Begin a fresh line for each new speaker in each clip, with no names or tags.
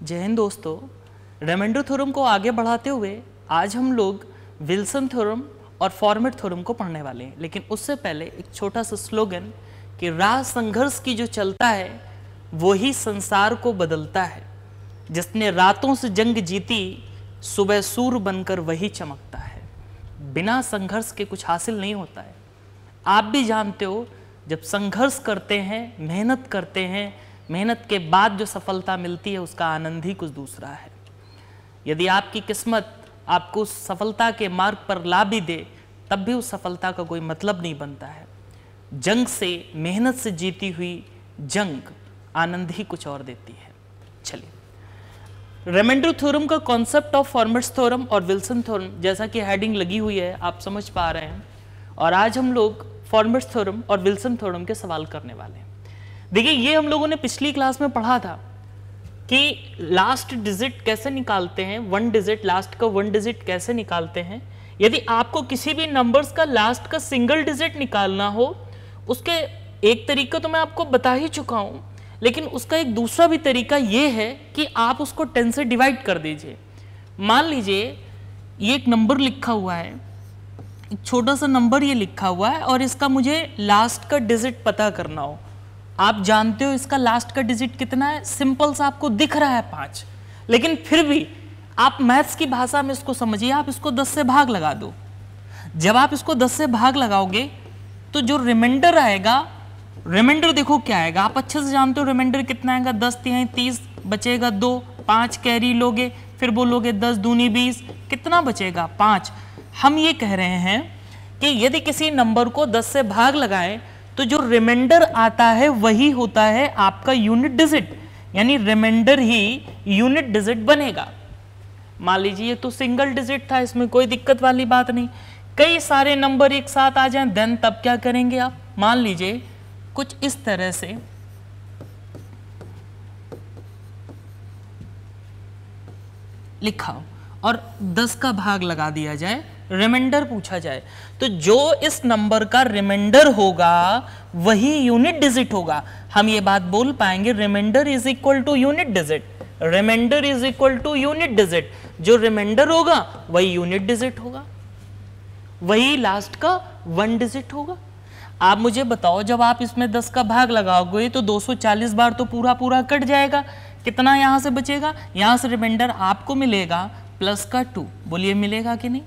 जय हिंद दोस्तों। Remainder theorem को आगे बढ़ाते हुए आज हम लोग विल्सन थ्योरम और फॉर्मेट थ्योरम को पढ़ने वाले हैं, लेकिन उससे पहले एक छोटा सा स्लोगन कि राह संघर्ष की जो चलता है वो ही संसार को बदलता है। जिसने रातों से जंग जीती सुबह सूर्य बनकर वही चमकता है। बिना संघर्ष के कुछ हासिल नहीं होता है। आप भी जानते हो, जब संघर्ष करते हैं, मेहनत करते हैं, मेहनत के बाद जो सफलता मिलती है उसका आनंद ही कुछ दूसरा है। यदि आपकी किस्मत आपको उस सफलता के मार्ग पर ला भी दे तब भी उस सफलता का कोई मतलब नहीं बनता है। जंग से, मेहनत से जीती हुई जंग आनंद ही कुछ और देती है। चलिए, रिमाइंडर थ्योरम का कॉन्सेप्ट ऑफ फॉर्मेट्स थ्योरम और विल्सन थ्योरम जैसा कि हेडिंग लगी हुई है आप समझ पा रहे हैं, और आज हम लोग फॉर्मेट्स थ्योरम और विल्सन थ्योरम के सवाल करने वाले हैं। देखिए, ये हम लोगों ने पिछली क्लास में पढ़ा था कि लास्ट डिजिट कैसे निकालते हैं, वन डिजिट, लास्ट का वन डिजिट कैसे निकालते हैं। यदि आपको किसी भी नंबर्स का लास्ट का सिंगल डिजिट निकालना हो, उसके एक तरीका तो मैं आपको बता ही चुका हूं, लेकिन उसका एक दूसरा भी तरीका यह है कि आप उसको 10 से डिवाइड कर दीजिए। मान लीजिए ये एक नंबर लिखा हुआ है, एक छोटा सा नंबर ये लिखा हुआ है, और इसका मुझे लास्ट का डिजिट पता करना हो। आप जानते हो इसका लास्ट का डिजिट कितना है, सिंपल सा आपको दिख रहा है 5, लेकिन फिर भी आप मैथ्स की भाषा में इसको समझिए, आप इसको 10 से भाग लगा दो। जब आप इसको 10 से भाग लगाओगे तो जो रिमाइंडर आएगा, रिमाइंडर देखो क्या आएगा, आप अच्छे से जानते हो रिमाइंडर कितना आएगा, 10 तिहाई 30, बचेगा 2, 5 कैरी लोगे, फिर बोलोगे 10 दूनी 20, कितना बचेगा 5। हम ये कह रहे हैं कि यदि किसी नंबर को 10 से भाग लगाएं तो जो रिमाइंडर आता है वही होता है आपका यूनिट डिजिट, यानी रिमाइंडर ही यूनिट डिजिट बनेगा। मान लीजिए ये तो सिंगल डिजिट था, इसमें कोई दिक्कत वाली बात नहीं। कई सारे नंबर एक साथ आ जाएं देन तब क्या करेंगे आप, मान लीजिए कुछ इस तरह से लिखा और 10 का भाग लगा दिया जाए, रिमाइंडर पूछा जाए, तो जो इस नंबर का रिमाइंडर होगा वही यूनिट डिजिट होगा। हम ये बात बोल पाएंगे, remainder is equal to unit digit, remainder is equal to unit digit. जो रिमाइंडर होगा वही यूनिट डिजिट होगा, वही लास्ट का वन डिजिट होगा। आप मुझे बताओ, जब आप इसमें 10 का भाग लगाओगे तो 240 बार तो पूरा पूरा कट जाएगा, कितना यहां से बचेगा, यहां से रिमाइंडर आपको मिलेगा प्लस का 2, बोलिए मिलेगा कि नहीं।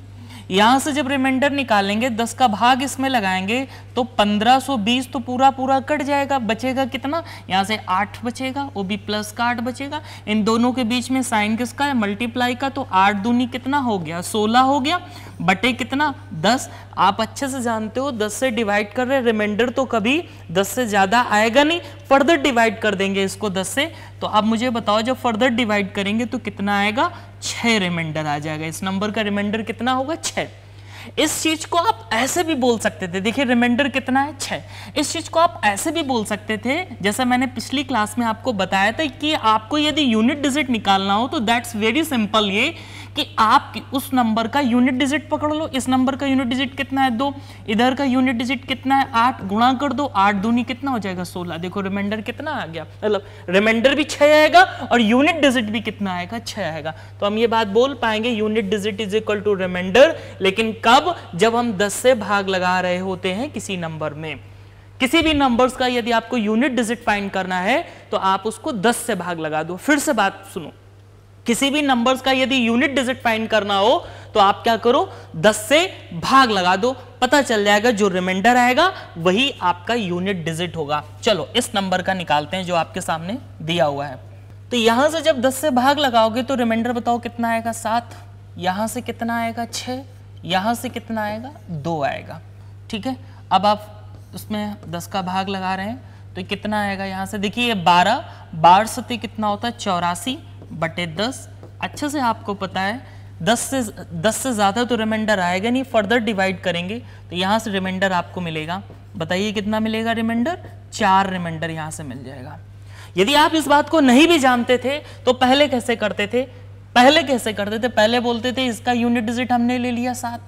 यहां से जब रिमाइंडर निकालेंगे 10 का भाग इसमें लगाएंगे तो 1520 तो पूरा पूरा कट जाएगा, बचेगा कितना, यहां से 8 बचेगा, वो भी प्लस का 8 बचेगा। इन दोनों के बीच में साइन किसका है, मल्टीप्लाई का, तो 8 दूनी कितना हो गया, 16 हो गया, बटे कितना 10। आप अच्छे से जानते हो 10 से डिवाइड कर रहे, रिमाइंडर तो कभी 10 से ज्यादा आएगा नहीं, फर्दर डिवाइड कर देंगे इसको 10 से। तो आप मुझे बताओ, जब फर्दर डिवाइड करेंगे तो कितना आएगा, 6 रिमाइंडर आ जाएगा। इस नंबर का रिमाइंडर कितना होगा, 6। इस चीज को आप ऐसे भी बोल सकते थे, देखिए रिमाइंडर कितना है, 6। इस चीज को आप ऐसे भी बोल सकते थे, जैसा मैंने पिछली क्लास में आपको बताया था कि आपको यदि यूनिट डिजिट निकालना हो तो दैट्स वेरी सिंपल, ये कि आप उस नंबर का यूनिट डिजिट पकड़ लो। इस नंबर का यूनिट डिजिट कितना है, 2, इधर का यूनिट डिजिट कितना है, 8, गुणा कर दो, 8 दूनी कितना हो जाएगा, 16। देखो रिमाइंडर कितना आ गया, मतलब रिमाइंडर भी 6 आएगा और यूनिट डिजिट भी कितना आएगा, 6 आएगा। तो हम ये बात बोल पाएंगे unit digit is equal to remainder, लेकिन कब, जब हम 10 से भाग लगा रहे होते हैं किसी नंबर में। किसी भी नंबर्स का यदि आपको यूनिट डिजिट फाइंड करना है तो आप उसको 10 से भाग लगा दो। फिर से बात सुनो, किसी भी नंबर्स का यदि यूनिट डिजिट फाइंड करना हो तो आप क्या करो, 10 से भाग लगा दो, पता चल जाएगा जो रिमाइंडर आएगा वही आपका यूनिट डिजिट होगा। चलो इस नंबर का निकालते हैं जो आपके सामने दिया हुआ है। तो यहां से जब 10 से भाग लगाओगे तो रिमाइंडर बताओ कितना आएगा, 7, यहां से कितना आएगा, 6, यहां से कितना आएगा, 2 आएगा। ठीक है, अब आप उसमें 10 का भाग लगा रहे हैं तो कितना आएगा, यहां से देखिए 12, 12 सती कितना होता है, 84 बटे 10। अच्छे से आपको पता है 10 से ज्यादा तो रिमाइंडर आएगा नहीं, फर्दर डिवाइड करेंगे तो यहां से रिमाइंडर आपको मिलेगा, बताइए कितना मिलेगा रिमाइंडर, 4 रिमाइंडर यहां से मिल जाएगा। यदि आप इस बात को नहीं भी जानते थे तो पहले कैसे करते थे, पहले बोलते थे इसका यूनिट डिजिट हमने ले लिया 7,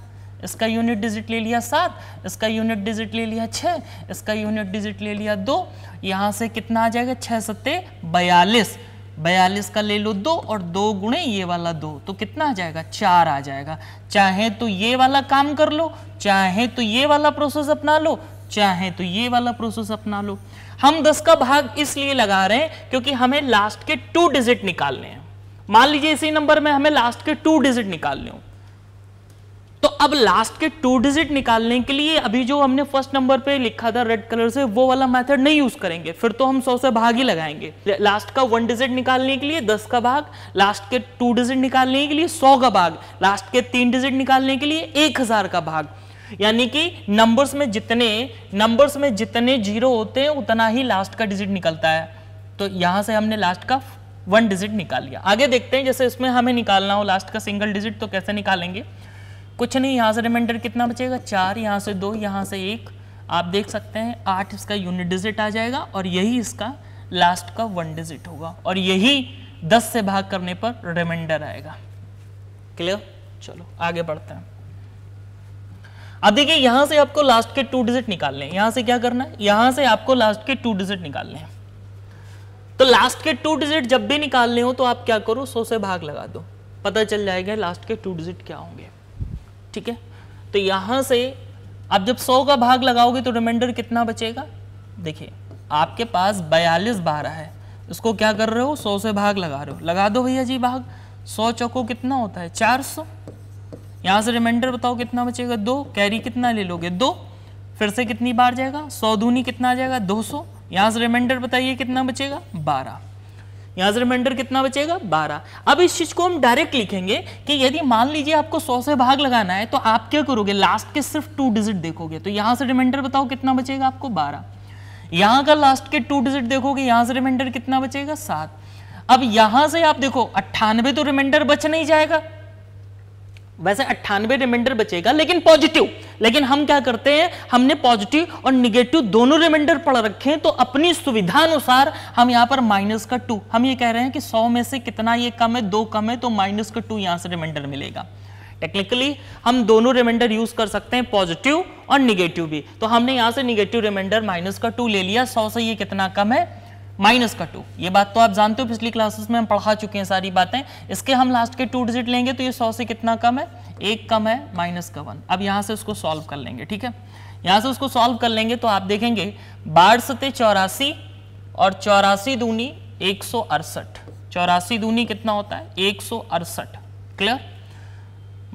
इसका यूनिट डिजिट ले लिया 7, इसका यूनिट डिजिट ले लिया 6, इसका यूनिट डिजिट ले लिया 2, यहां से कितना आ जाएगा, 6 सत्ते 42, 42 का ले लो 2 और 2 गुणे ये वाला 2, तो कितना आ जाएगा 4 आ जाएगा। चाहे तो ये वाला काम कर लो, चाहे तो ये वाला प्रोसेस अपना लो, चाहे तो ये वाला प्रोसेस अपना लो। हम 10 का भाग इसलिए लगा रहे हैं क्योंकि हमें लास्ट के 2 डिजिट निकालने हैं। मान लीजिए इसी नंबर में हमें लास्ट के 2 डिजिट निकालने हो, तो अब लास्ट के 2 डिजिट निकालने के लिए अभी जो हमने फर्स्ट नंबर पे लिखा था रेड कलर से, वो वाला मेथड नहीं यूज करेंगे, फिर तो हम 100 से भाग ही लगाएंगे। लास्ट का 1 डिजिट निकालने के लिए 10 का भाग, लास्ट के 2 डिजिट निकालने के लिए 100 का भाग, लास्ट के 3 डिजिट निकालने के लिए 1000 का भाग। यानी कि नंबर्स में जितने जीरो होते हैं उतना ही लास्ट का डिजिट निकलता है। तो यहां से हमने लास्ट का 1 डिजिट निकाल लिया। आगे देखते हैं, जैसे इसमें हमें निकालना हो लास्ट का सिंगल डिजिट, तो कैसे निकालेंगे। कुछ नहीं, यहां से रिमाइंडर कितना बचेगा 4, यहां से 2, यहां से 1, आप देख सकते हैं 8 इसका यूनिट डिजिट आ जाएगा और यही इसका लास्ट का 1 डिजिट होगा और यही 10 से भाग करने पर रिमाइंडर आएगा। क्लियर? चलो आगे बढ़ते हैं। अब देखिए यहां से आपको लास्ट के 2 डिजिट निकालने हैं। यहां से क्या करना है, यहां से आपको लास्ट के 2 डिजिट निकालने हैं। तो लास्ट के 2 डिजिट जब भी निकालने हो तो आप क्या करो, 100 से भाग लगा दो, पता चल जाएगा लास्ट के 2 डिजिट क्या होंगे। ठीक है, तो यहां से अब जब 100 का भाग लगाओगे तो रिमाइंडर कितना बचेगा। देखिए आपके पास 42 12 है, इसको क्या कर रहे हो, 100 से भाग लगा रहे हो, लगा दो भैया जी भाग। 100 चौको कितना होता है 400। यहां से रिमाइंडर बताओ कितना बचेगा 2, कैरी कितना ले लोगे 2, फिर से कितनी बार जाएगा 100 दूनी कितना आ जाएगा 200। यहां से रिमाइंडर बताइए कितना बचेगा 12। यहां से रिमाइंडर कितना बचेगा 12। अब इस चीज को हम डायरेक्ट लिखेंगे कि यदि मान लीजिए आपको 100 से भाग लगाना है तो आप क्या करोगे, लास्ट के सिर्फ 2 डिजिट देखोगे। तो यहां से रिमाइंडर बताओ कितना बचेगा आपको 12। यहां का लास्ट के 2 डिजिट देखोगे, यहां से रिमाइंडर कितना बचेगा 7। अब यहां से आप देखो 98 तो रिमाइंडर बच नहीं जाएगा, वैसे 98 रिमाइंडर बचेगा लेकिन पॉजिटिव। लेकिन हम क्या करते हैं, हमने पॉजिटिव और निगेटिव दोनों रिमाइंडर पढ़ रखे हैं, तो अपनी सुविधा अनुसार हम यहाँ पर माइनस का 2, हम ये कह रहे हैं कि 100 में से कितना ये कम है 2 कम है, तो माइनस का 2 यहाँ से रिमाइंडर मिलेगा। टेक्निकली हम दोनों रिमाइंडर यूज कर सकते हैं, पॉजिटिव और निगेटिव भी। तो हमने यहाँ से निगेटिव रिमाइंडर माइनस का 2 ले लिया। 100 से ये कितना कम है माइनस का 2। ये बात तो आप जानते हो, पिछली क्लासेस में हम पढ़ा चुके हैं सारी बातें। इसके हम लास्ट के 2 डिजिट लेंगे तो ये 100 से कितना कम है 1 कम है माइनस का 1। अब यहां से उसको सॉल्व कर लेंगे। ठीक है, यहां से उसको सॉल्व कर लेंगे तो आप देखेंगे 12 सते 84 और 84 दूनी 168। 84 दूनी कितना होता है 168। क्लियर?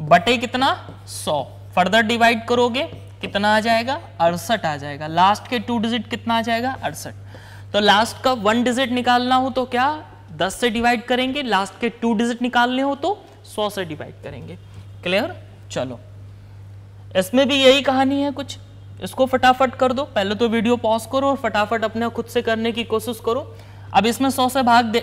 बटे कितना 100, फर्दर डिवाइड करोगे कितना आ जाएगा 68 आ जाएगा। लास्ट के 2 डिजिट कितना आ जाएगा 68। तो लास्ट का 1 डिजिट निकालना हो तो क्या 10 से डिवाइड करेंगे, लास्ट के 2 डिजिट निकालने हो तो 100 से डिवाइड करेंगे। क्लियर? चलो इसमें भी यही कहानी है कुछ, इसको फटाफट कर दो। पहले तो वीडियो पॉज करो और फटाफट अपने खुद से करने की कोशिश करो। अब इसमें 100 से भाग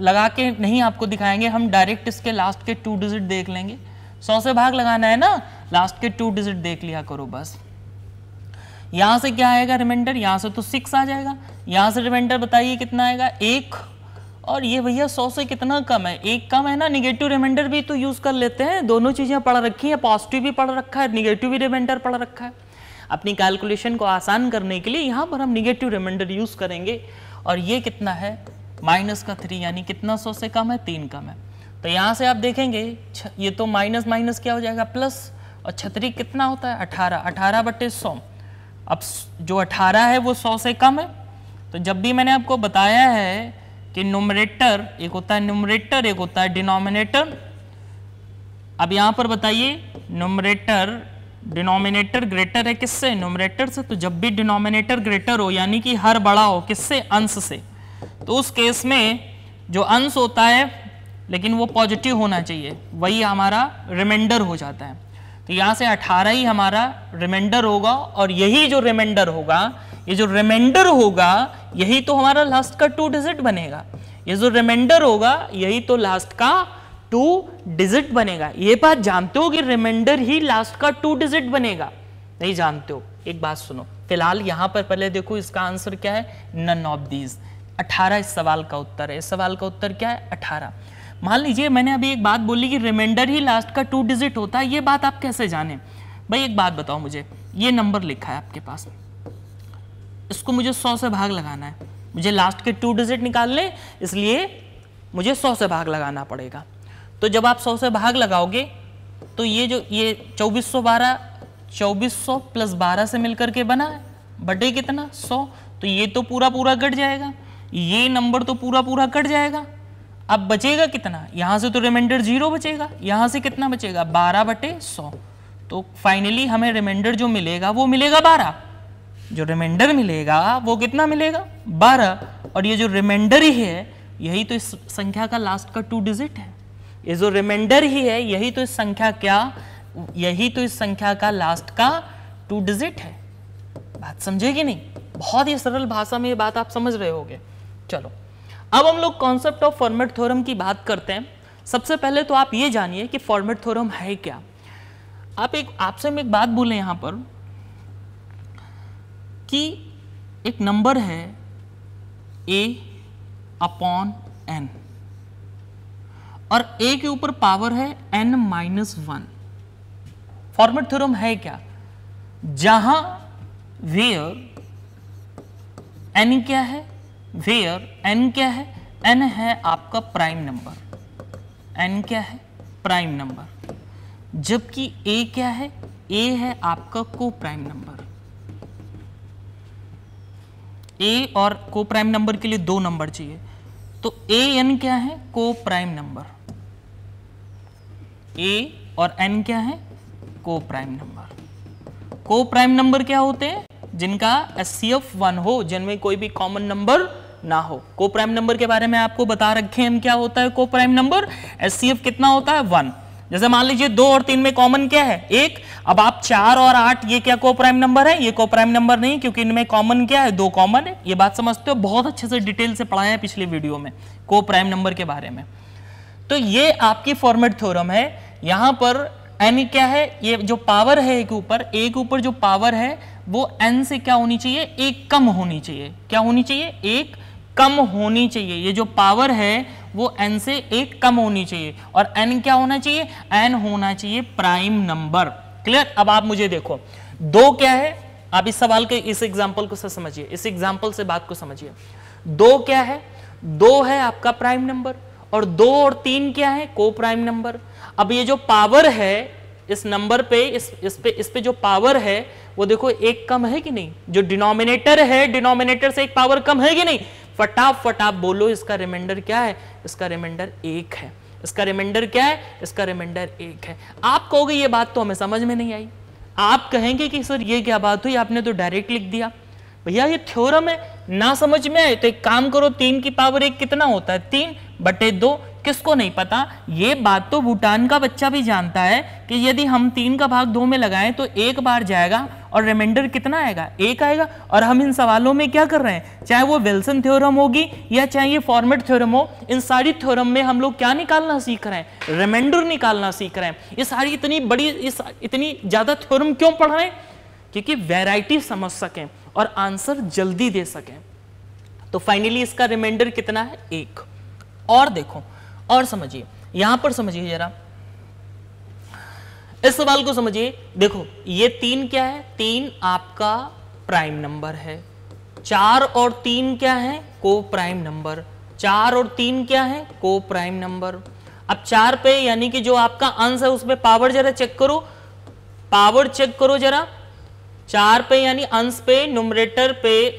लगा के नहीं आपको दिखाएंगे, हम डायरेक्ट इसके लास्ट के 2 डिजिट देख लेंगे। 100 से भाग लगाना है ना, लास्ट के 2 डिजिट देख लिया करो बस। यहां से क्या आएगा रिमाइंडर, यहां से तो 6 आ जाएगा। यहां से रिमाइंडर बताइए कितना आएगा 1, और ये भैया 100 से कितना कम है 1 कम है ना। निगेटिव रिमाइंडर भी तो यूज कर लेते हैं, दोनों चीजें पढ़ रखी हैं, पॉजिटिव भी पढ़ रखा है, निगेटिव भी रिमाइंडर पढ़ रखा है। अपनी कैलकुलेशन को आसान करने के लिए यहां पर हम निगेटिव रिमाइंडर यूज करेंगे। और ये कितना है माइनस का 3, यानी कितना 100 से कम है 3 कम है। तो यहां से आप देखेंगे ये तो माइनस माइनस क्या हो जाएगा प्लस, और 36 कितना होता है 18, 18 बटे 100। अब जो 18 है वो 100 से कम है। तो जब भी मैंने आपको बताया है कि न्यूमरेटर एक होता है न्यूमरेटर, एक होता है डिनोमिनेटर। अब यहां पर बताइए न्यूमरेटर डिनोमिनेटर ग्रेटर है किससे, न्यूमरेटर से। तो जब भी डिनोमिनेटर ग्रेटर हो यानी कि हर बड़ा हो किससे, अंश से, तो उस केस में जो अंश होता है लेकिन वो पॉजिटिव होना चाहिए, वही हमारा रिमाइंडर हो जाता है। तो यहां से 18 ही हमारा रिमाइंडर होगा, और यही जो रिमाइंडर होगा, ये जो रिमाइंडर होगा यही तो हमारा लास्ट का 2 डिजिट बनेगा। ये जो रिमाइंडर होगा यही तो लास्ट का 2 डिजिट बनेगा। ये बात जानते हो कि रिमाइंडर ही लास्ट का 2 डिजिट बनेगा? नहीं जानते हो? एक बात सुनो, फिलहाल यहां पर पहले देखो इसका आंसर क्या है, नन ऑफ दीज। 18 इस सवाल का उत्तर है। इस सवाल का उत्तर क्या है 18। मान लीजिए मैंने अभी एक बात बोली कि रिमाइंडर ही लास्ट का 2 डिजिट होता है, ये बात आप कैसे जाने? भाई एक बात बताओ मुझे, ये नंबर लिखा है आपके पास, इसको मुझे 100 से भाग लगाना है, मुझे लास्ट के 2 डिजिट निकालने, इसलिए मुझे 100 से भाग लगाना पड़ेगा। तो जब आप 100 से भाग लगाओगे तो ये 2412 2400 प्लस 12 से मिलकर के बना है, बटे कितना 100, तो ये तो पूरा पूरा कट जाएगा, ये नंबर तो पूरा पूरा कट जाएगा। अब बचेगा कितना, यहां से तो रिमाइंडर 0 बचेगा, यहां से कितना बचेगा 12/100। तो फाइनली हमें रिमाइंडर जो मिलेगा वो मिलेगा 12, जो रिमाइंडर मिलेगा वो कितना मिलेगा 12। और ये जो रिमाइंडर ही है यही तो इस संख्या का लास्ट का 2 डिजिट है, ये जो रिमाइंडर ही है यही तो इस संख्या का लास्ट का 2 डिजिट है। बात समझे कि नहीं? बहुत ही सरल भाषा में ये बात आप समझ रहे होगे। चलो अब हम लोग कॉन्सेप्ट ऑफ फॉर्मेट थ्योरम की बात करते हैं। सबसे पहले तो आप ये जानिए कि फॉर्मेट थ्योरम है क्या। आपसे हम एक बात बोले यहां पर कि एक नंबर है a/n और a के ऊपर पावर है n-1। फॉर्मेट थ्योरम है क्या, जहां वेयर n क्या है, n है आपका प्राइम नंबर, n क्या है प्राइम नंबर, जबकि a क्या है, a है आपका को प्राइम नंबर। a और को प्राइम नंबर के लिए 2 नंबर चाहिए, तो an क्या है को प्राइम नंबर, a और n क्या है को प्राइम नंबर। को प्राइम नंबर क्या होते हैं, जिनका HCF 1 हो, जिनमें कोई भी कॉमन नंबर ना हो। को प्राइम नंबर के बारे में आपको बता रखे हैं हम, क्या होता है को प्राइम नंबर, HCF कितना होता है 1। जैसे मान लीजिए 2 और 3 में कॉमन क्या है 1, अब आप 4 और 8 ये क्या को प्राइम नंबर है, ये को प्राइम नंबर नहीं, क्योंकि इनमें कॉमन क्या है 2 कॉमन है। ये बात समझते हो, बहुत अच्छे से डिटेल से पढ़ाया है पिछले वीडियो में को प्राइम नंबर के बारे में। तो ये आपकी फॉर्मेट थ्योरम है। यहां पर n क्या है, ये जो पावर है a के ऊपर जो पावर है वो n से क्या होनी चाहिए, 1 कम होनी चाहिए। क्या होनी चाहिए, 1 कम होनी चाहिए। ये जो पावर है वो n से 1 कम होनी चाहिए। और n क्या होना चाहिए, n होना चाहिए प्राइम नंबर। क्लियर? अब आप मुझे देखो 2 क्या है, आप इस सवाल के इस एग्जांपल को समझिए, इस एग्जांपल से बात को समझिए। 2 क्या है, 2 है आपका प्राइम नंबर, और 2 और 3 क्या है को प्राइम नंबर। अब ये जो पावर है इस नंबर पे, इस पे जो पावर है वो देखो 1 कम है कि नहीं, जो डिनोमिनेटर है डिनोमिनेटर से 1 पावर कम है कि नहीं। फटाफट आप बोलो इसका रिमाइंडर क्या है, इसका रिमाइंडर 1 है। इसका रिमाइंडर क्या है, इसका रिमाइंडर 1 है। आप कहोगे ये बात तो हमें समझ में नहीं आई, आप कहेंगे कि सर ये क्या बात हुई, आपने तो डायरेक्ट लिख दिया। भैया ये थ्योरम है, ना समझ में आए तो एक काम करो, 3 की पावर 1 कितना होता है 3/2। किसको नहीं पता, ये बात तो भूटान का बच्चा भी जानता है कि यदि हम 3 का भाग 2 में लगाएं तो 1 बार जाएगा और रिमाइंडर कितना आएगा 1 आएगा। और हम इन सवालों में क्या कर रहे हैं, चाहे वो विल्सन थ्योरम होगी या चाहे ये फॉर्मेट थ्योरम हो, इन सारी थ्योरम में हम लोग क्या निकालना सीख रहे हैं, रिमाइंडर निकालना सीख रहे हैं। ये सारी इतनी बड़ी इतनी ज्यादा थ्योरम क्यों पढ़ रहे हैं, क्योंकि वैरायटी समझ सकें और आंसर जल्दी दे सकें। तो फाइनली इसका रिमाइंडर कितना है 1। और देखो और समझिए, यहां पर समझिए जरा, इस सवाल को समझिए। देखो ये 3 क्या है, 3 आपका प्राइम नंबर है, 4 और 3 क्या है को प्राइम नंबर, 4 और 3 क्या है को प्राइम नंबर। अब 4 पे यानी कि जो आपका अंश है उसमें पावर जरा चेक करो, पावर चेक करो जरा। 4 पे यानी अंश पे, न्यूमरेटर पे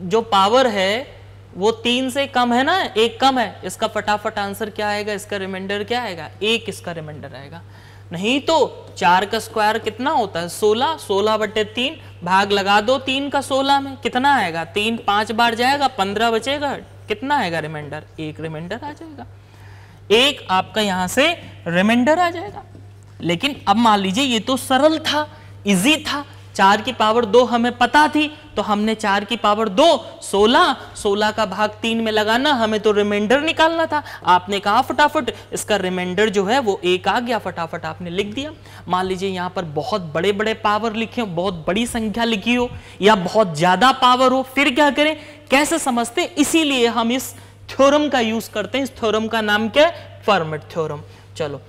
जो पावर है वो 3 से कम है ना, 1 कम है। इसका फटाफट आंसर क्या आएगा, इसका रिमाइंडर क्या आएगा 1, इसका रिमाइंडर आएगा। नहीं तो 4 का स्क्वायर कितना होता है 16, 16/3 भाग लगा दो 3 का 16 में, कितना आएगा 3 5 बार जाएगा 15 बचेगा, कितना आएगा रिमाइंडर 1 रिमाइंडर आ जाएगा, 1 आपका यहां से रिमाइंडर आ जाएगा। लेकिन अब मान लीजिए ये तो सरल था, इजी था, 4 की पावर 2 हमें पता थी, तो हमने 4 की पावर 2 16, 16 का भाग 3 में लगाना, हमें तो रिमाइंडर निकालना था। आपने कहा फटाफट इसका रिमाइंडर जो है वो 1 आ गया, फटाफट आपने लिख दिया। मान लीजिए यहाँ पर बहुत बड़े बड़े पावर लिखे हो, बहुत बड़ी संख्या लिखी हो या बहुत ज्यादा पावर हो, फिर क्या करें, कैसे समझते, इसीलिए हम इस थ्योरम का यूज करते हैं। इस थ्योरम का नाम क्या है, फॉर्मेट थ्योरम। चलो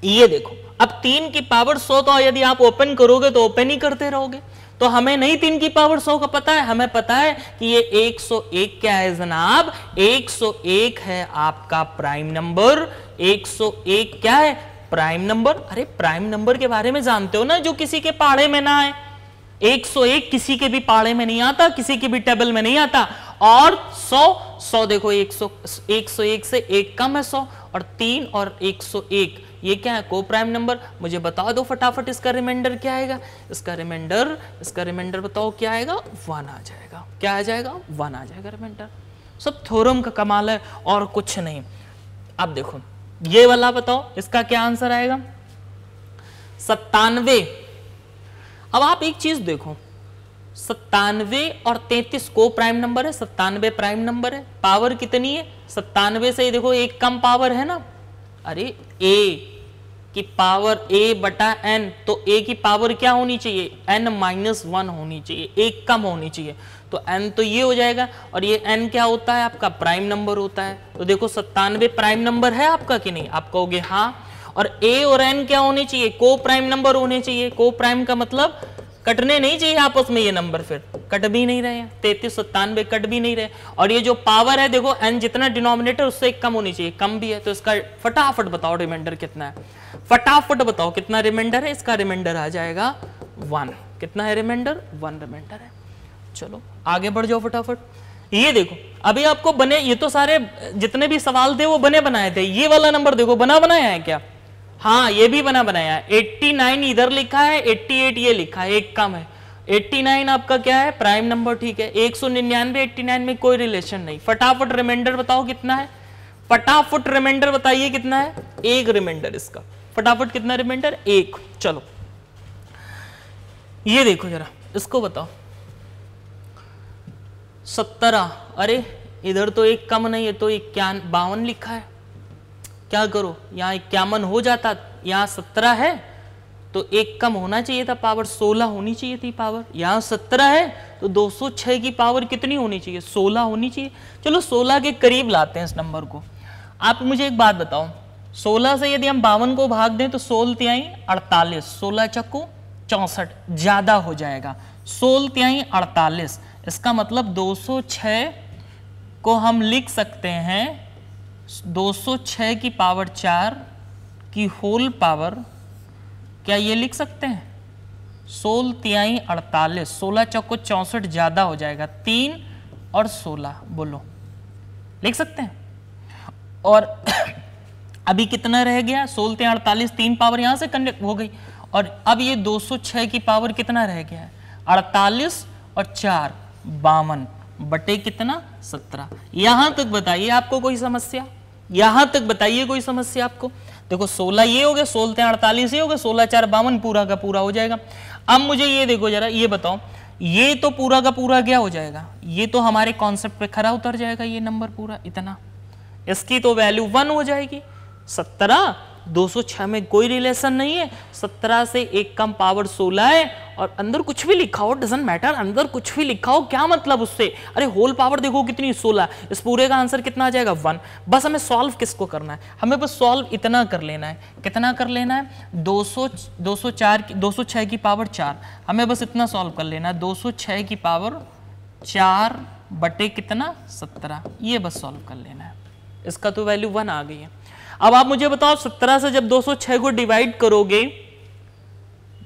ये देखो, अब 3 की पावर 100 तो यदि आप ओपन करोगे तो ओपन ही करते रहोगे, तो हमें नहीं 3 की पावर 100 का पता है, हमें पता है कि ये 101 क्या है जनाब, 101 है आपका प्राइम नंबर। 101 क्या है, प्राइम नंबर। अरे प्राइम नंबर के बारे में जानते हो ना, जो किसी के पाढ़े में ना आए। 101 किसी के भी पाढ़े में नहीं आता, किसी के भी टेबल में नहीं आता। और 100 देखो 101 से 1 कम है 100, और 3 और 101 ये क्या है, को प्राइम नंबर। मुझे बता दो फटाफट इसका रिमाइंडर क्या आएगा। इसका रिमाइंडर बताओ क्या आएगा, 1 आ जाएगा। क्या आ जाएगा, 1 आ जाएगा रिमाइंडर। सब थ्योरम का कमाल है और कुछ नहीं। अब देखो ये वाला बताओ इसका क्या आंसर आएगा, 97। अब आप एक चीज देखो, 97 और 33 को प्राइम नंबर है, 97 प्राइम नंबर है। पावर कितनी है, 97 से देखो 1 कम पावर है ना। अरे a की पावर a बटा n, तो a की पावर क्या होनी चाहिए, n-1 होनी चाहिए, 1 कम होनी चाहिए। तो n तो ये हो जाएगा, और ये n क्या होता है आपका, प्राइम नंबर होता है। तो देखो 97 प्राइम नंबर है आपका कि नहीं, आप कहोगे हाँ। और a और n क्या होने चाहिए, को प्राइम नंबर होने चाहिए। को प्राइम का मतलब कटने नहीं चाहिए आपस में ये नंबर, फिर कट भी नहीं रहे हैं, 33 97 कट भी नहीं रहे। और ये जो पावर है देखो n जितना डिनोमिनेटर उससे 1 कम होनी चाहिए, कम भी है। तो इसका फटाफट बताओ रिमाइंडर कितना है, फटाफट बताओ कितना रिमाइंडर है। इसका रिमाइंडर आ जाएगा 1। कितना है रिमाइंडर, 1 रिमाइंडर है। चलो आगे बढ़ जाओ फटाफट। ये देखो अभी आपको बने, ये तो सारे जितने भी सवाल थे वो बने बनाए थे। ये वाला नंबर देखो बना बनाया है क्या, हाँ ये भी बना बनाया है। 89 इधर लिखा है, 88 ये लिखा है, 1 कम है। 89 आपका क्या है, प्राइम नंबर, ठीक है। 199 89 में कोई रिलेशन नहीं। फटाफट रिमाइंडर बताओ कितना है, फटाफट रिमाइंडर बताइए कितना है, 1 रिमाइंडर इसका। फटाफट कितना रिमाइंडर, 1। चलो ये देखो जरा इसको बताओ, 17। अरे इधर तो 1 कम नहीं है, तो 52 लिखा है। क्या करो, यहाँ 51 हो जाता, यहाँ 17 है तो 1 कम होना चाहिए था, पावर 16 होनी चाहिए थी पावर। यहाँ 17 है तो 206 की पावर कितनी होनी चाहिए, 16 होनी चाहिए। चलो 16 के करीब लाते हैं इस नंबर को। आप मुझे एक बात बताओ, 16 से यदि हम 52 को भाग दें तो 16 तिहाई 48, 16 चक्कू 64, ज्यादा हो जाएगा। 16 तिहाई 48, इसका मतलब 206 को हम लिख सकते हैं 206 की पावर 4 की होल पावर, क्या ये लिख सकते हैं, 16 तिहाई 48, 16 चौको 64 ज्यादा हो जाएगा, 3 और 16 बोलो, लिख सकते हैं। और अभी कितना रह गया, 16 तिहाई 48, 3 पावर यहां से कनेक्ट हो गई। और अब ये 206 की पावर कितना रह गया है, 48 और 4 52 बटे कितना 17। यहां तक बताइए आपको कोई समस्या, यहां तक बताइए कोई समस्या आपको। देखो 16 ये हो गया, 16 तिहाई 48 ये हो गया, 16 4 52 पूरा का पूरा हो जाएगा। अब मुझे ये देखो जरा, ये बताओ, ये तो पूरा का पूरा क्या हो जाएगा, ये तो हमारे कॉन्सेप्ट पे खरा उतर जाएगा, ये नंबर पूरा इतना, इसकी तो वैल्यू 1 हो जाएगी। 17 206 में कोई रिलेशन नहीं है, 17 से 1 कम पावर 16 है, और अंदर कुछ भी लिखा हो डजंट मैटर, अंदर कुछ भी लिखा हो क्या मतलब उससे। अरे होल पावर देखो कितनी 16, इस पूरे का आंसर कितना आ जाएगा 1। बस हमें सॉल्व किसको करना है, हमें बस सॉल्व इतना कर लेना है, कितना कर लेना है, 206 की पावर 4, हमें बस इतना सॉल्व कर लेना है, 206 की पावर 4 बटे कितना 17, ये बस सॉल्व कर लेना है। इसका तो वैल्यू 1 आ गई है। अब आप मुझे बताओ 17 से जब 206 को डिवाइड करोगे,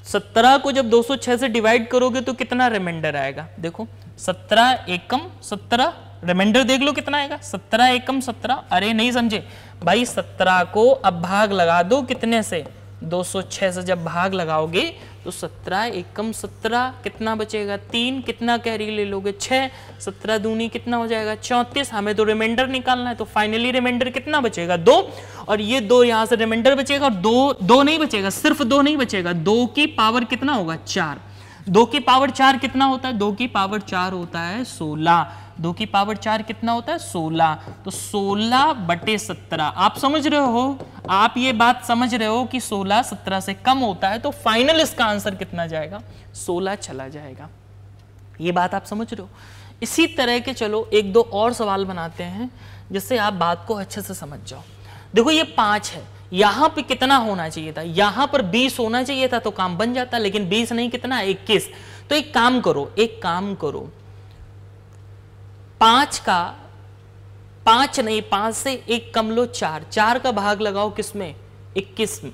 17 को जब 206 से डिवाइड करोगे तो कितना रिमाइंडर आएगा, देखो 17 एकम 17, रिमाइंडर देख लो कितना आएगा, 17 एकम 17। अरे नहीं समझे भाई, 17 को अब भाग लगा दो कितने से, 206 से जब भाग लगाओगे तो 17 एकम 17 कितना बचेगा 3, कितना कैरी ले लोगे 6, 17 दूनी कितना हो जाएगा 34। हमें तो रिमाइंडर निकालना है, तो फाइनली रिमाइंडर कितना बचेगा 2, और ये 2 यहां से रिमाइंडर बचेगा, और 2 नहीं बचेगा, सिर्फ 2 नहीं बचेगा, 2 की पावर कितना होगा 4, 2 की पावर 4 कितना होता है, 2 की पावर 4 होता है 16, 2 की पावर 4 कितना होता है 16, तो 16 बटे 17। आप समझ रहे हो, आप ये बात समझ रहे हो कि 16 17 से कम होता है, तो फाइनल इसका आंसर कितना जाएगा 16 चला जाएगा। ये बात आप समझ रहे हो। इसी तरह के चलो 1-2 और सवाल बनाते हैं जिससे आप बात को अच्छे से समझ जाओ। देखो ये 5 है, यहां पे कितना होना चाहिए था, यहां पर 20 होना चाहिए था तो काम बन जाता, लेकिन 20 नहीं कितना 21, तो एक काम करो, 5 से 1 कम लो, 4 का भाग लगाओ किसमें, 21 में,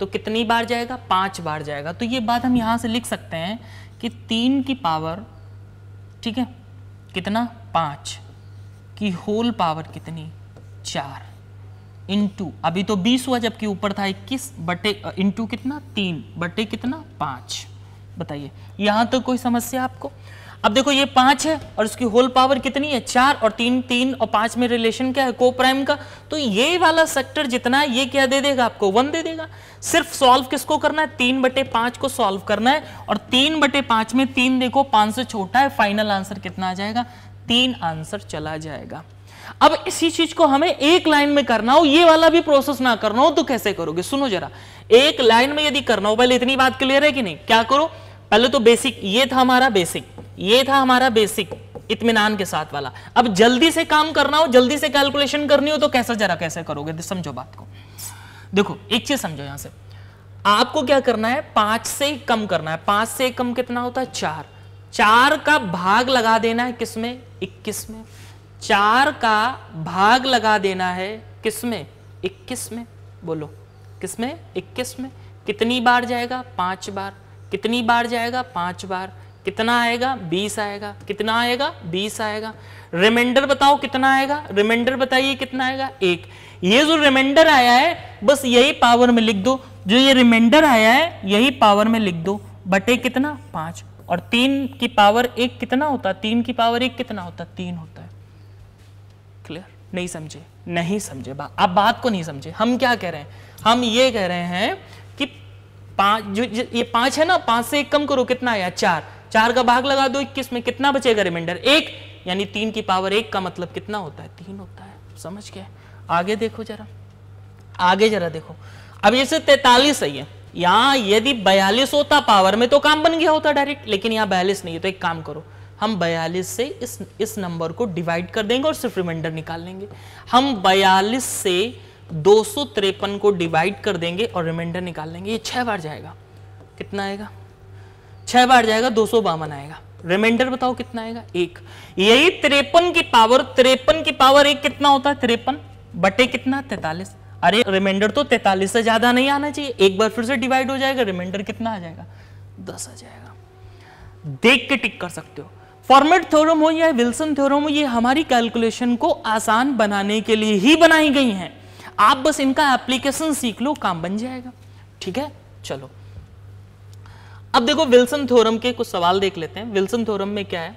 तो कितनी बार जाएगा, 5 बार जाएगा। तो ये बात हम यहां से लिख सकते हैं कि 3 की पावर, ठीक है, कितना, 5 की होल पावर कितनी, 4 इंटू, अभी तो 20 हुआ जबकि ऊपर था 21 बटे इंटू कितना, 3 बटे कितना, 5। बताइए यहां तक कोई समस्या आपको? अब देखो ये 5 है और इसकी होल पावर कितनी है, 4, और 3 और 5 में रिलेशन क्या है, को प्राइम का, तो ये वाला सेक्टर जितना है ये क्या दे देगा आपको, 1 दे देगा। सिर्फ सॉल्व किसको करना है, 3/5 को सॉल्व करना है, और 3/5 में 3 देखो 5 से छोटा है, फाइनल आंसर कितना आ जाएगा, 3 आंसर चला जाएगा। अब इसी चीज को हमें एक लाइन में करना हो, ये वाला भी प्रोसेस ना करना हो तो कैसे करोगे, सुनो जरा। एक लाइन में यदि करना हो, पहले इतनी बात क्लियर है कि नहीं, क्या करो, पहले तो बेसिक, ये था हमारा बेसिक, इत्मीनान के साथ वाला। अब जल्दी से काम करना हो, जल्दी से कैलकुलेशन करनी हो तो कैसे करोगे, समझो बात को। देखो एक चीज समझो, यहां से आपको क्या करना है, 5 से कम करना है। 5 से कम कितना होता है, 4। 4 का भाग लगा देना है किसमें, 21 में। 4 का भाग लगा देना है किसमें, 21 में। बोलो किसमें, 21 में। कितनी बार जाएगा, 5 बार। कितनी बार जाएगा, 5 बार। कितना आएगा, 20 आएगा। कितना आएगा, 20 आएगा। रिमाइंडर बताओ कितना आएगा, रिमाइंडर बताइए कितना आएगा, 1। ये जो रिमाइंडर आया है बस यही पावर में लिख दो, जो ये रिमाइंडर आया है यही पावर में लिख दो, बटे कितना, 5। और 3 की पावर 1 कितना होता है, 3 की पावर 1 कितना होता है, 3 होता है। क्लियर, नहीं समझे, नहीं समझे, आप बात को नहीं समझे। हम क्या कह रहे हैं, हम ये कह रहे हैं कि 5, जो ये 5 है ना, 5 से 1 कम करो, कितना आया, 4। 4 का भाग लगा दो 21 में, कितना बचेगा, रिमाइंडर 1, यानी 3 की पावर 1 का मतलब कितना होता है, 3 होता है। समझ गए? आगे देखो जरा, आगे जरा देखो। अब जैसे 43 सही है, यहां यदि 42 होता पावर में तो काम बन गया होता डायरेक्ट, लेकिन यहां 42 नहीं है, तो एक काम करो, हम 42 से इस नंबर को डिवाइड कर देंगे और सिर्फ रिमाइंडर निकाल लेंगे। हम 42 से 253 को डिवाइड कर देंगे और रिमाइंडर निकाल लेंगे। ये 6 बार जाएगा, कितना आएगा, 6 बार जाएगा, 252 आएगा। रिमाइंडर बताओ कितना आएगा, 1। यही 53 की पावर 1 कितना होता है, 53 बटे कितना, 43। अरे रिमाइंडर तो 43 से ज्यादा नहीं आना चाहिए, एक बार फिर से डिवाइड हो जाएगा, रिमाइंडर कितना आ जाएगा, 10 आ जाएगा। देख के टिक कर सकते हो। फॉर्मेट थ्योरम हो या विल्सन थ्योरम हो, ये हमारी कैलकुलेशन को आसान बनाने के लिए ही बनाई गई हैं। आप बस इनका एप्लीकेशन सीख लो, काम बन जाएगा। ठीक है, चलो अब देखो विल्सन थ्योरम के कुछ सवाल देख लेते हैं। विल्सन थ्योरम में क्या है,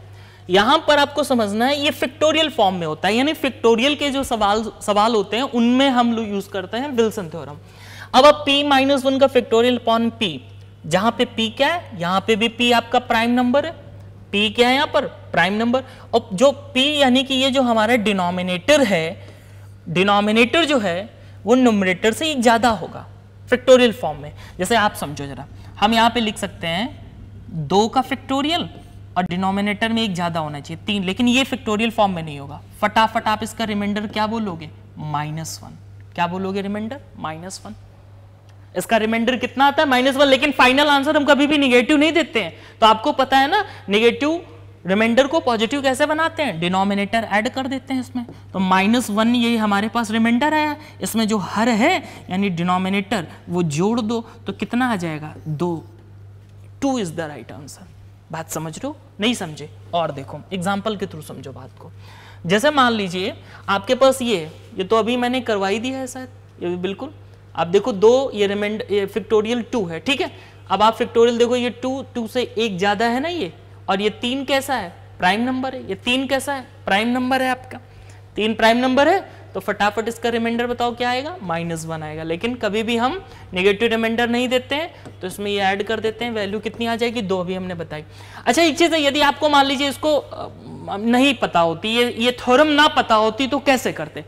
यहां पर आपको समझना है, ये फैक्टोरियल फॉर्म में होता है, यानी फैक्टोरियल के जो सवाल होते हैं उनमें हम लोग यूज करते हैं विल्सन थ्योरम। अब p-1 का फैक्टोरियल अपॉन p, जहां पे p क्या है, यहां पे भी p आपका प्राइम नंबर है। p क्या है यहां पर, प्राइम नंबर। और जो p यानी कि ये जो हमारा डिनोमिनेटर है, डिनोमिनेटर जो है वो न्यूमरेटर से एक ज्यादा होगा फैक्टोरियल फॉर्म में। जैसे आप समझो जरा, हम यहां पे लिख सकते हैं 2 का फैक्टोरियल और डिनोमिनेटर में एक ज्यादा होना चाहिए, 3, लेकिन ये फैक्टोरियल फॉर्म में नहीं होगा। फटाफट आप इसका रिमाइंडर क्या बोलोगे, -1। क्या बोलोगे रिमाइंडर, -1। इसका रिमाइंडर कितना आता है, -1। लेकिन फाइनल आंसर हम कभी भी निगेटिव नहीं देते हैं, तो आपको पता है ना निगेटिव रिमाइंडर को पॉजिटिव कैसे बनाते हैं, डिनोमिनेटर ऐड कर देते हैं इसमें। तो -1 ये हमारे पास रिमाइंडर आया, इसमें जो हर है यानी डिनोमिनेटर वो जोड़ दो तो कितना आ जाएगा, 2 इज द राइट आंसर। बात समझ रहे हो, नहीं समझे? और देखो एग्जाम्पल के थ्रू समझो बात को। जैसे मान लीजिए आपके पास ये तो अभी मैंने करवाई दी है शायद, ये भी बिल्कुल। आप देखो 2, ये रिमाइंडर, ये फैक्टोरियल 2 है, ठीक है। अब आप फैक्टोरियल देखो, ये 2 से एक ज्यादा है ना ये, और ये 3 कैसा है, प्राइम नंबर है। ये 3 कैसा है, प्राइम नंबर है आपका, 3 प्राइम नंबर है, तो फटाफट इसका रिमाइंडर बताओ क्या आएगा, -1 आएगा। लेकिन कभी भी हम नेगेटिव रिमाइंडर नहीं देते हैं, तो इसमें ये ऐड कर देते हैं, वैल्यू कितनी आ जाएगी, 2 भी हमने बताई। अच्छा एक चीज है, यदि आपको मान लीजिए इसको नहीं पता होती, ये थ्योरम ना पता होती तो कैसे करते।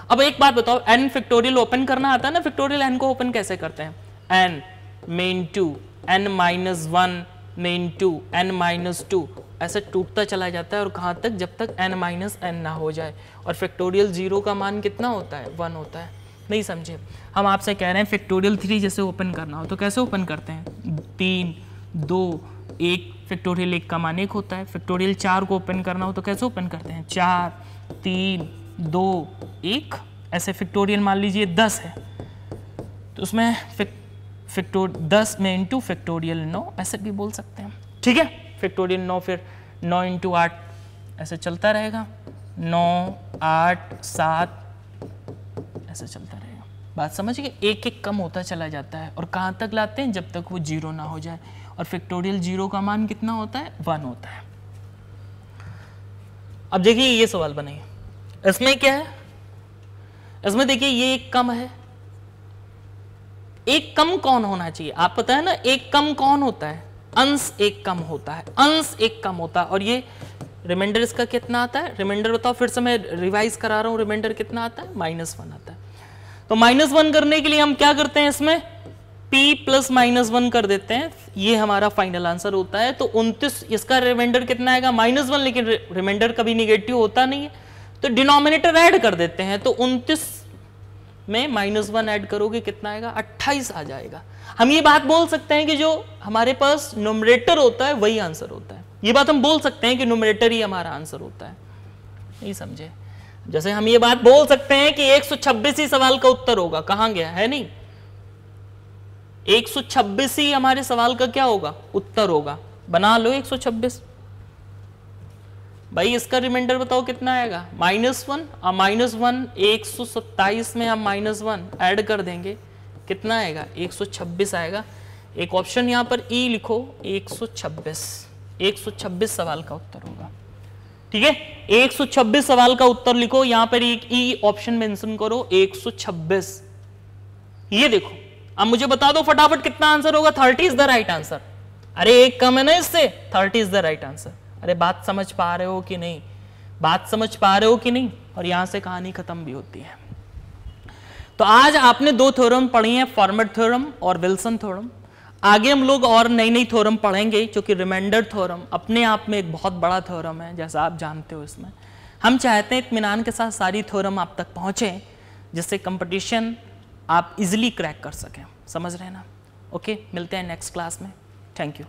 अब एक बात बताओ, n फैक्टोरियल ओपन करना आता है ना, फैक्टोरियल n को ओपन कैसे करते हैं, n main 2, n-1 main 2, n-2, ऐसे टूटता चला जाता है, और कहां तक, जब तक n-n ना हो जाए। और फैक्टोरियल 0 का मान कितना होता है, 1 होता है। नहीं समझे? हम आपसे कह रहे हैं फैक्टोरियल 3 जैसे ओपन करना हो तो कैसे ओपन करते हैं, 3, 2, 1 फैक्टोरियल 1 का मान 1 होता है। फैक्टोरियल 4 को ओपन करना हो तो कैसे ओपन करते हैं, 4 3 2 1, ऐसे फैक्टोरियल मान लीजिए 10 है तो उसमें 10 में इंटू फैक्टोरियल 9 ऐसे भी बोल सकते हैं, ठीक है। फैक्टोरियल 9 फिर 9 इंटू 8 ऐसे चलता रहेगा, 9 8 7 ऐसे चलता रहेगा। बात समझिए, एक एक कम होता चला जाता है और कहाँ तक लाते हैं, जब तक वो 0 ना हो जाए। और फैक्टोरियल 0 का मान कितना होता है, 1 होता है। अब देखिए ये सवाल बनाइए, इसमें क्या है, इसमें देखिए ये एक कम है, एक कम कौन होना चाहिए, आप पता है ना, एक कम कौन होता है, अंश एक कम होता है, अंश एक कम होता है। और ये रिमाइंडर इसका कितना आता है, रिमाइंडर बताओ, फिर से मैं रिवाइज करा रहा हूं, रिमाइंडर कितना आता है, -1 आता है। तो -1 करने के लिए हम क्या करते हैं, इसमें p + -1 कर देते हैं, ये हमारा फाइनल आंसर होता है। तो 29, इसका रिमाइंडर कितना आएगा, -1, लेकिन रिमाइंडर कभी निगेटिव होता नहीं है तो डिनोमिनेटर ऐड कर देते हैं, तो 29 में -1 ऐड करोगे कितना आएगा, 28 आ जाएगा। हम ये बात बोल सकते हैं कि जो हमारे पास न्यूमरेटर होता है वही आंसर होता है, ये बात हम बोल सकते हैं कि न्यूमरेटर ही हमारा आंसर होता है, नहीं समझे। जैसे हम ये बात बोल सकते हैं कि 126 ही सवाल का उत्तर होगा, कहां गया है, नहीं 126 ही हमारे सवाल का क्या होगा, उत्तर होगा, बना लो 126। भाई इसका रिमाइंडर बताओ कितना आएगा, -1 और -1 127 में हम -1 ऐड कर देंगे, कितना आएगा, 126 आएगा। एक ऑप्शन यहां पर ई लिखो, 126 सवाल का उत्तर होगा, ठीक है। 126 सवाल का उत्तर लिखो, यहां पर एक ई ऑप्शन मेंशन करो, 126। ये देखो, अब मुझे बता दो फटाफट कितना आंसर होगा, 30 इज द राइट आंसर। अरे एक कम है ना इससे, 30 इज द राइट आंसर। अरे बात समझ पा रहे हो कि नहीं, बात समझ पा रहे हो कि नहीं। और यहां से कहानी खत्म भी होती है। तो आज आपने 2 थ्योरम पढ़ी हैं, फॉर्मेट थ्योरम और विल्सन थ्योरम। आगे हम लोग और नई नई थ्योरम पढ़ेंगे, क्योंकि रिमाइंडर थ्योरम अपने आप में एक बहुत बड़ा थ्योरम है, जैसा आप जानते हो। इसमें हम चाहते हैं इत्मीनान के साथ सारी थ्योरम आप तक पहुंचे, जिससे कंपटीशन आप इजिली क्रैक कर सकें, समझ रहे हैं ना। ओके, मिलते हैं नेक्स्ट क्लास में, थैंक यू।